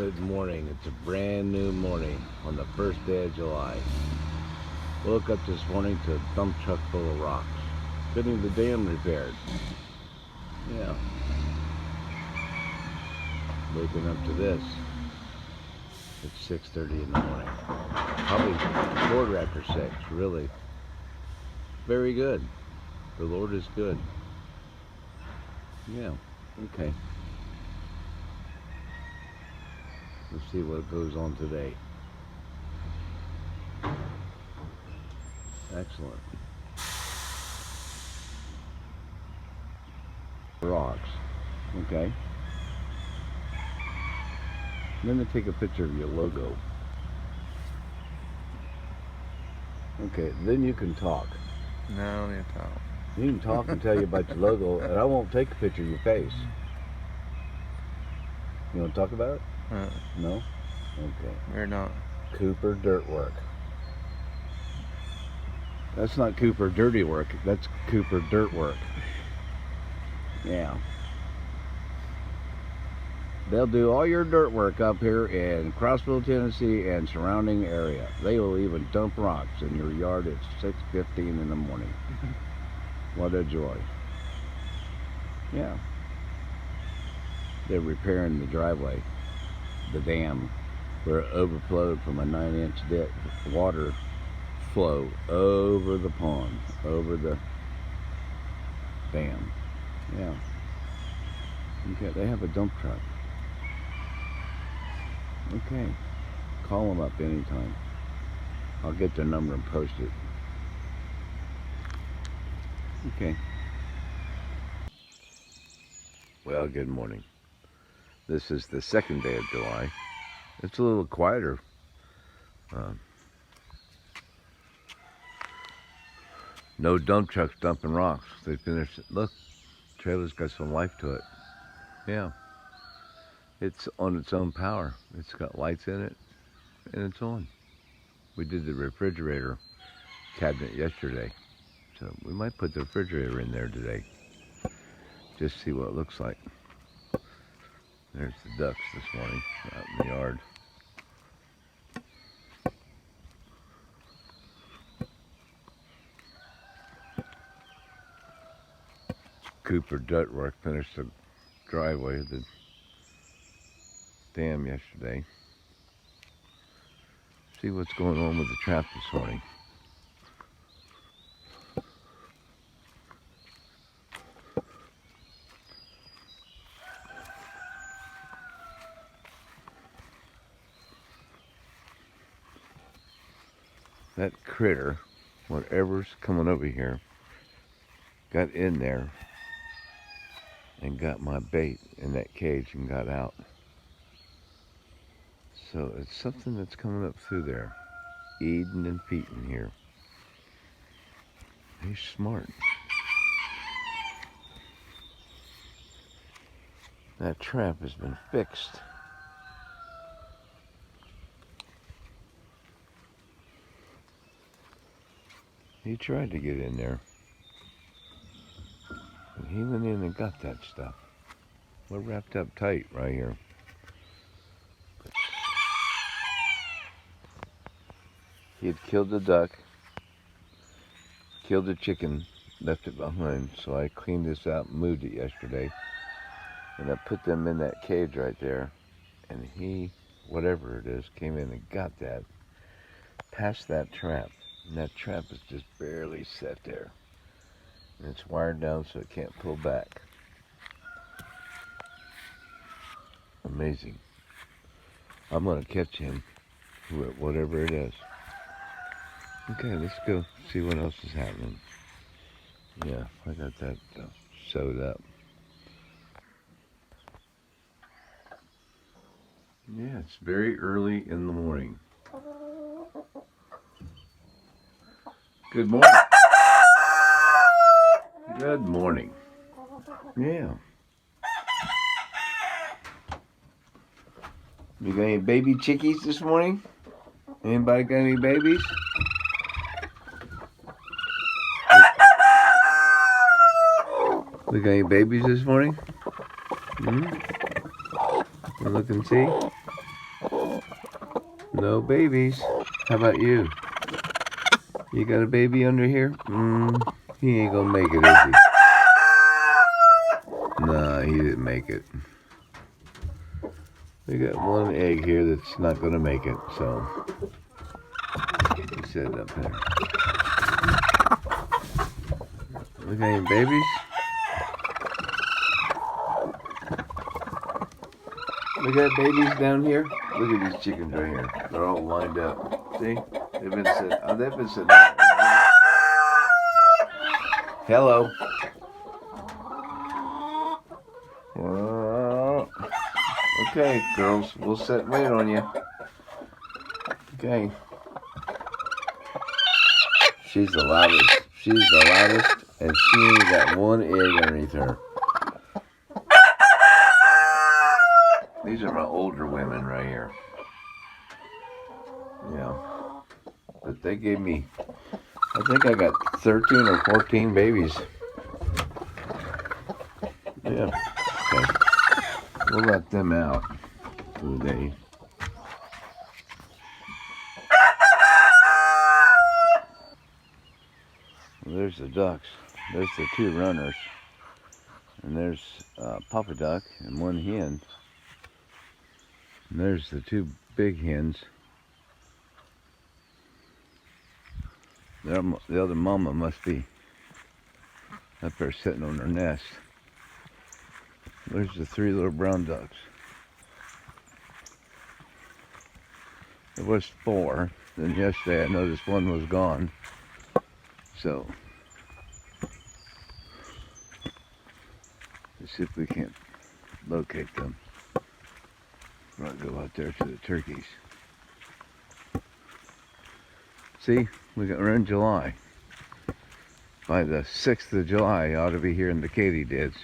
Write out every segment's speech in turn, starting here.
Good morning. It's a brand new morning on the first day of July. Woke up this morning to a dump truck full of rocks. Getting the dam repaired. Yeah. Waking up to this. It's 6:30 in the morning. Probably quarter after 6, really. Very good. The Lord is good. Yeah. Okay. Let's see what goes on today. Excellent. Rocks. Okay. Let me take a picture of your logo. Okay, then you can talk. No, I don't need to talk. You can talk and tell you about your logo, and I won't take a picture of your face. You want to talk about it? No? Okay. We're not. Cooper Dirt Work. That's not Cooper Dirty Work. That's Cooper Dirt Work. Yeah. They'll do all your dirt work up here in Crossville, Tennessee and surrounding area. They will even dump rocks in your yard at 6:15 in the morning. What a joy. Yeah. They're repairing the driveway, the dam, where it overflowed from a 9-inch water flow over the pond, over the dam. Yeah. Okay, they have a dump truck. Okay. Call them up anytime. I'll get their number and post it. Okay. Well, good morning. This is the second day of July. It's a little quieter. No dump trucks dumping rocks. They finished. Look, trailer's got some life to it. Yeah. It's on its own power. It's got lights in it, and it's on. We did the refrigerator cabinet yesterday, so we might put the refrigerator in there today. Just see what it looks like. There's the ducks this morning out in the yard. Cooper Dirt Work finished the driveway of the dam yesterday. See what's going on with the trap this morning. That critter, whatever's coming over here, got in there and got my bait in that cage and got out. So it's something that's coming up through there, eating and feeding here. He's smart. That trap has been fixed. He tried to get in there. And he went in and got that stuff. We're wrapped up tight right here. He had killed the duck, killed the chicken, left it behind. So I cleaned this out and moved it yesterday. And I put them in that cage right there. And he, whatever it is, came in and got that, past that trap. And that trap is just barely set there. And it's wired down so it can't pull back. Amazing. I'm going to catch him, whatever it is. Okay, let's go see what else is happening. Yeah, I got that sewed up. Yeah, it's very early in the morning. Good morning. Good morning. Yeah. You got any baby chickies this morning? Anybody got any babies? We got any babies this morning? You look and see? No babies. How about you? You got a baby under here? He ain't gonna make it, is he? Nah, he didn't make it. We got one egg here that's not gonna make it, so set it up there. We got any babies? We got babies down here. Look at these chickens right here. They're all lined up. See? They've been sitting. They've been sitting. Hello. Okay, girls. We'll sit and wait on you. Okay. She's the loudest. She's the loudest, and she ain't got one egg underneath her. These are my older women right here. Yeah. But they gave me, I think I got 13 or 14 babies. Yeah. Okay. We'll let them out for the day. Well, there's the ducks. There's the two runners. And there's Papa Duck and one hen. And there's the two big hens. The other mama must be up there sitting on her nest. There's the three little brown ducks. There was 4. Then yesterday I noticed one was gone. So, let's see if we can't locate them. I'll go out there to the turkeys. See, we're in July. By the 6th of July, I ought to be here in the katydids.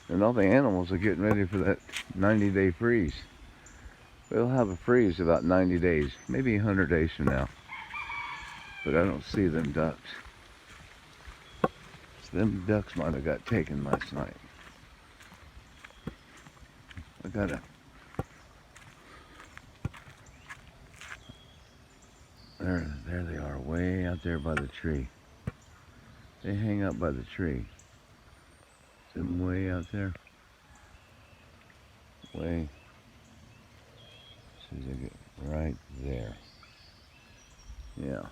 And all the animals are getting ready for that 90-day freeze. We'll have a freeze about 90 days, maybe 100 days from now. But I don't see them ducks. So them ducks might have got taken last night. I gotta... There they are, way out there by the tree. They hang out by the tree. See them way out there? Way. See, they get right there. Yeah.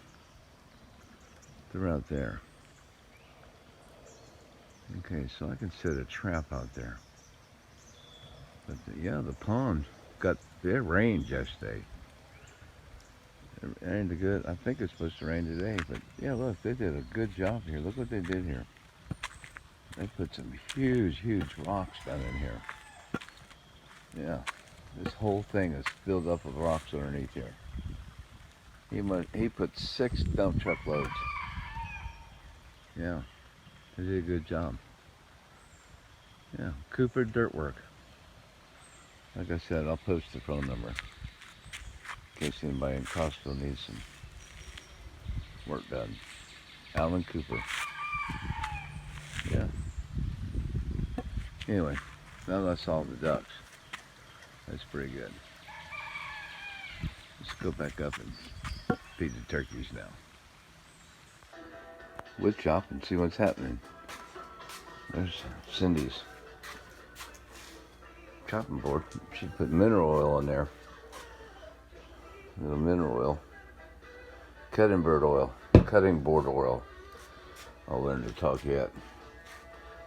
They're out there. Okay, so I can set a trap out there. But yeah, the pond got, it rained yesterday. It rained good. I think it's supposed to rain today, but yeah, look, they did a good job here. Look what they did here. They put some huge, huge rocks down in here. Yeah, this whole thing is filled up with rocks underneath here. He put 6 dump truck loads. Yeah, they did a good job. Yeah, Cooper Dirt Work. Like I said, I'll post the phone number in case anybody in Costco needs some work done. Alan Cooper. Yeah. Anyway, now that's all the ducks. That's pretty good. Let's go back up and feed the turkeys now. Wood chop and see what's happening. There's Cindy's chopping board. She put mineral oil in there. A little mineral oil. Cutting board oil. I'll learn to talk yet.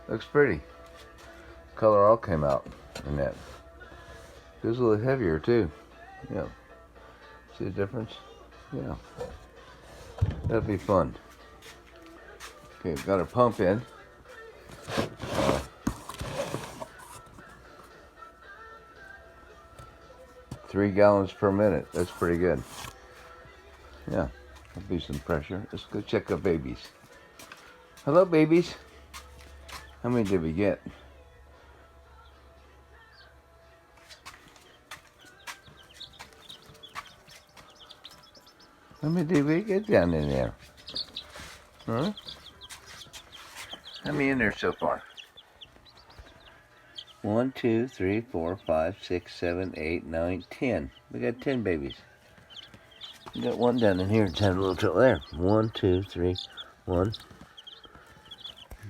Looks pretty. Color all came out in that. Feels a little heavier too. Yeah. See the difference? Yeah. That'll be fun. Okay, we've got our pump in. 3 gallons per minute. That's pretty good. Yeah, that'll be some pressure. Let's go check our babies. Hello, babies. How many did we get? How many did we get down in there? Huh? How many in there so far? 1, 2, 3, 4, 5, 6, 7, 8, 9, 10. We got 10 babies. We got one down in here. It's having a little trouble there. 1, 2, 3, 1.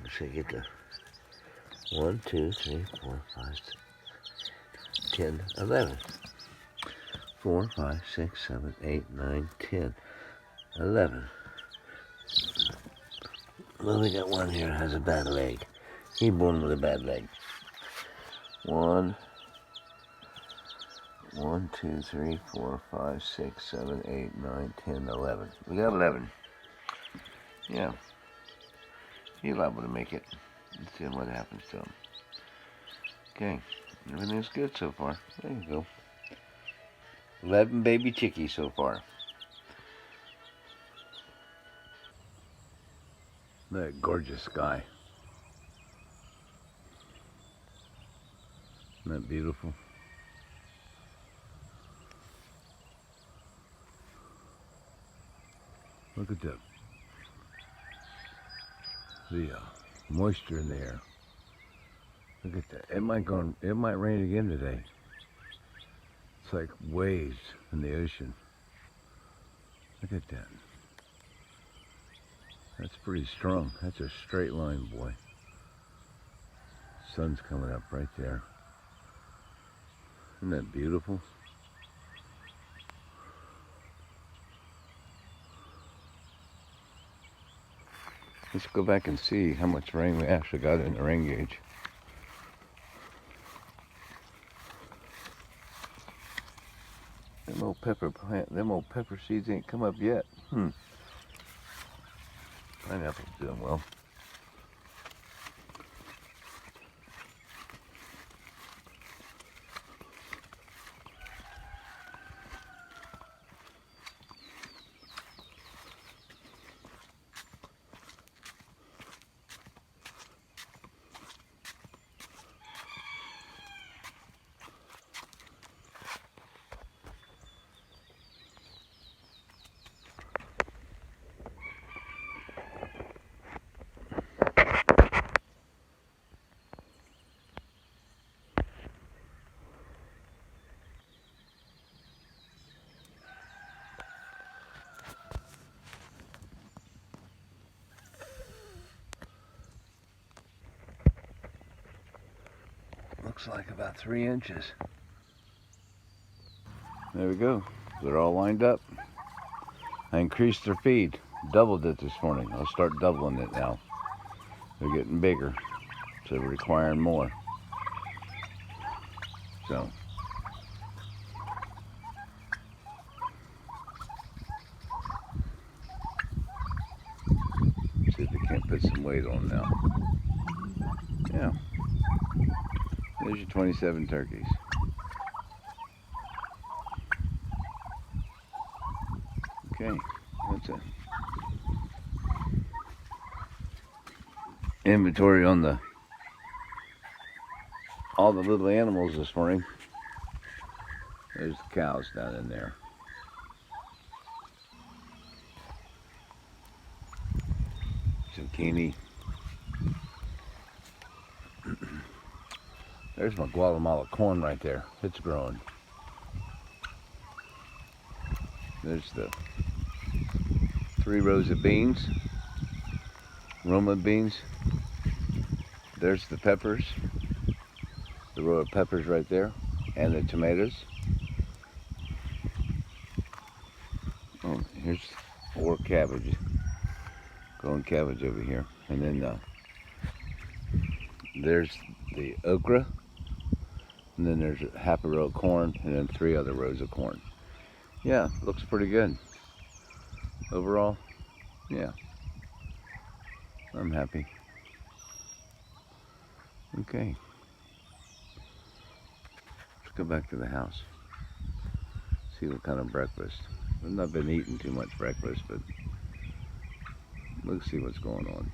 Let's see, get the 1, 2, 3, 4, 5, 6, 10, 11. 4, 5, 6, 7, 8, 9, 10, 11. Well, we got one here that has a bad leg. He born with a bad leg. 1, 1, 2, 3, 4, 5, 6, 7, 8, 9, 10, 11. We got 11. Yeah. He's liable to make it. Let's see what happens to him. Okay. Everything's good so far. There you go. 11 baby chickies so far. That gorgeous sky. Isn't that beautiful? Look at the moisture in the air. Look at that. It might rain again today. It's like waves in the ocean. Look at that. That's pretty strong. That's a straight line, boy. Sun's coming up right there. Isn't that beautiful? Let's go back and see how much rain we actually got in the rain gauge. Them old pepper seeds ain't come up yet. Pineapple's doing well. Looks like about 3 inches. There we go. They're all lined up. I increased their feed. Doubled it this morning. I'll start doubling it now. They're getting bigger, so they're requiring more. So, see if we can't put some weight on now. Yeah. There's your 27 turkeys. Okay, that's it. Inventory on all the little animals this morning. There's the cows down in there. Zucchini. There's my Guatemala corn right there. It's growing. There's the 3 rows of beans, Roma beans. There's the peppers, the row of peppers right there, and the tomatoes. Oh, here's 4 cabbage, growing cabbage over here. And then there's the okra, and then there's half a row of corn, and then 3 other rows of corn. Yeah, looks pretty good. Overall, yeah, I'm happy. Okay, let's go back to the house. See what kind of breakfast. I've not been eating too much breakfast, but let's see what's going on.